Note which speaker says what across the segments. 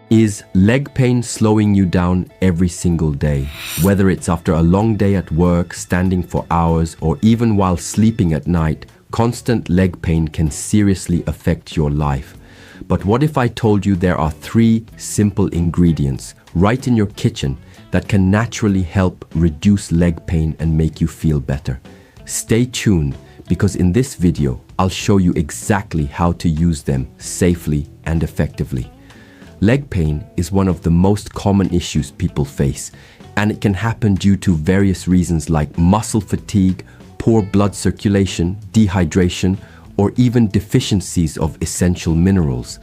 Speaker 1: Is leg pain slowing you down every single day? Whether it's after a long day at work, standing for hours, or even while sleeping at night, constant leg pain can seriously affect your life. But what if I told you there are 3 simple ingredients right in your kitchen that can naturally help reduce leg pain and make you feel better? Stay tuned, because in this video, I'll show you exactly how to use them safely and effectively. Leg pain is one of the most common issues people face, and it can happen due to various reasons like muscle fatigue, poor blood circulation, dehydration, or even deficiencies of essential minerals.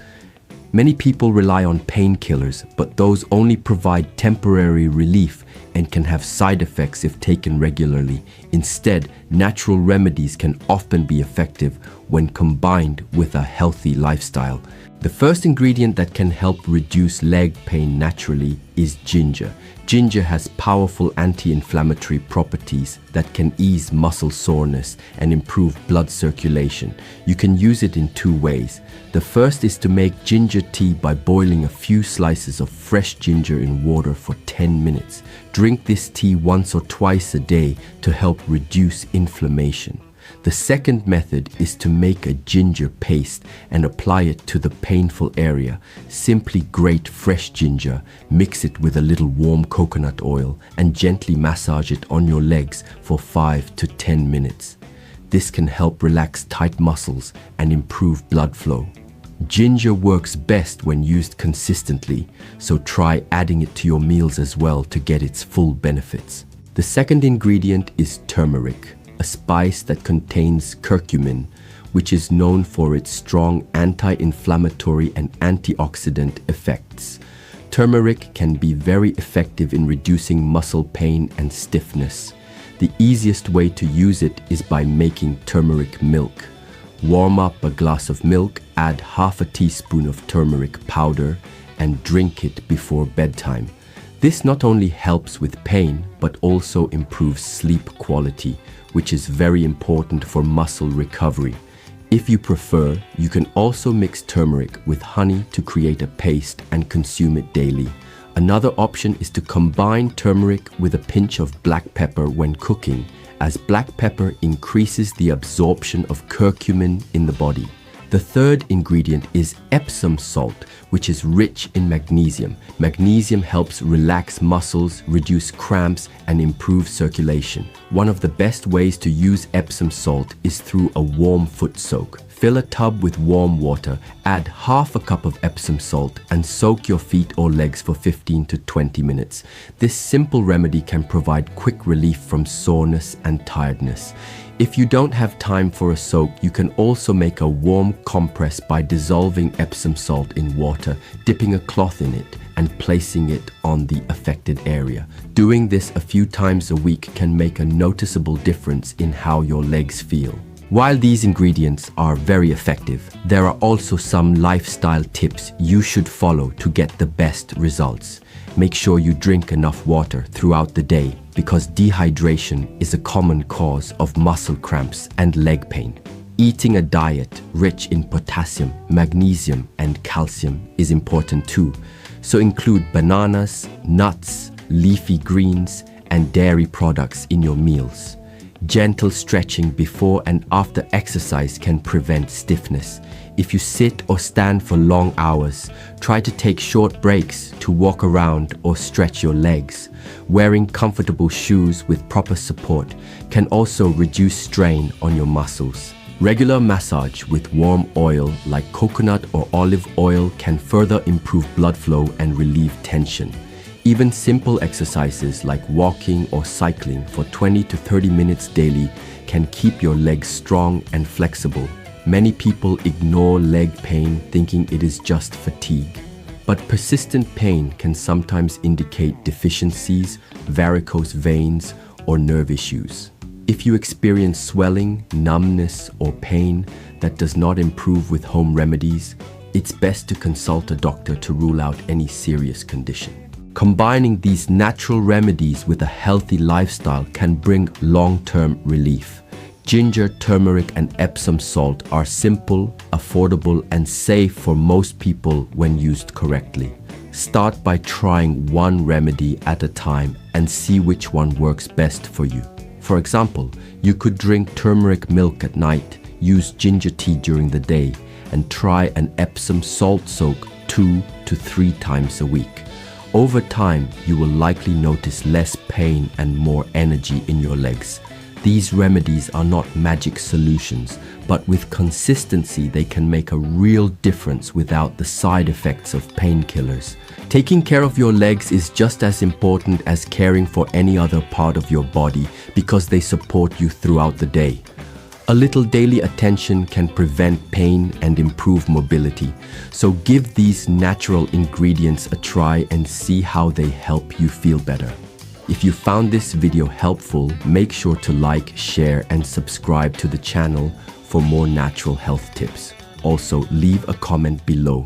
Speaker 1: Many people rely on painkillers, but those only provide temporary relief and can have side effects if taken regularly. Instead, natural remedies can often be effective when combined with a healthy lifestyle. The first ingredient that can help reduce leg pain naturally is ginger. Ginger has powerful anti-inflammatory properties that can ease muscle soreness and improve blood circulation. You can use it in 2 ways. The first is to make ginger tea by boiling a few slices of fresh ginger in water for 10 minutes. Drink this tea once or twice a day to help reduce inflammation. The second method is to make a ginger paste and apply it to the painful area. Simply grate fresh ginger, mix it with a little warm coconut oil, and gently massage it on your legs for 5 to 10 minutes. This can help relax tight muscles and improve blood flow. Ginger works best when used consistently, so try adding it to your meals as well to get its full benefits. The second ingredient is turmeric, a spice that contains curcumin, which is known for its strong anti-inflammatory and antioxidant effects. Turmeric can be very effective in reducing muscle pain and stiffness. The easiest way to use it is by making turmeric milk. Warm up a glass of milk, add half a teaspoon of turmeric powder, and drink it before bedtime. This not only helps with pain, but also improves sleep quality, which is very important for muscle recovery. If you prefer, you can also mix turmeric with honey to create a paste and consume it daily. Another option is to combine turmeric with a pinch of black pepper when cooking, as black pepper increases the absorption of curcumin in the body. The third ingredient is Epsom salt, which is rich in magnesium. Magnesium helps relax muscles, reduce cramps, and improve circulation. One of the best ways to use Epsom salt is through a warm foot soak. Fill a tub with warm water, add half a cup of Epsom salt, and soak your feet or legs for 15 to 20 minutes. This simple remedy can provide quick relief from soreness and tiredness. If you don't have time for a soak, you can also make a warm compress by dissolving Epsom salt in water, dipping a cloth in it, and placing it on the affected area. Doing this a few times a week can make a noticeable difference in how your legs feel. While these ingredients are very effective, there are also some lifestyle tips you should follow to get the best results. Make sure you drink enough water throughout the day, because dehydration is a common cause of muscle cramps and leg pain. Eating a diet rich in potassium, magnesium, and calcium is important too, so include bananas, nuts, leafy greens, and dairy products in your meals. Gentle stretching before and after exercise can prevent stiffness. If you sit or stand for long hours, try to take short breaks to walk around or stretch your legs. Wearing comfortable shoes with proper support can also reduce strain on your muscles. Regular massage with warm oil like coconut or olive oil can further improve blood flow and relieve tension. Even simple exercises like walking or cycling for 20 to 30 minutes daily can keep your legs strong and flexible. Many people ignore leg pain thinking it is just fatigue. But persistent pain can sometimes indicate deficiencies, varicose veins, or nerve issues. If you experience swelling, numbness, or pain that does not improve with home remedies, it's best to consult a doctor to rule out any serious condition. Combining these natural remedies with a healthy lifestyle can bring long-term relief. Ginger, turmeric, and Epsom salt are simple, affordable, and safe for most people when used correctly. Start by trying one remedy at a time and see which one works best for you. For example, you could drink turmeric milk at night, use ginger tea during the day, and try an Epsom salt soak 2 to 3 times a week. Over time, you will likely notice less pain and more energy in your legs. These remedies are not magic solutions, but with consistency they can make a real difference without the side effects of painkillers. Taking care of your legs is just as important as caring for any other part of your body because they support you throughout the day. A little daily attention can prevent pain and improve mobility, so give these natural ingredients a try and see how they help you feel better. If you found this video helpful, make sure to like, share, and subscribe to the channel for more natural health tips. Also, leave a comment below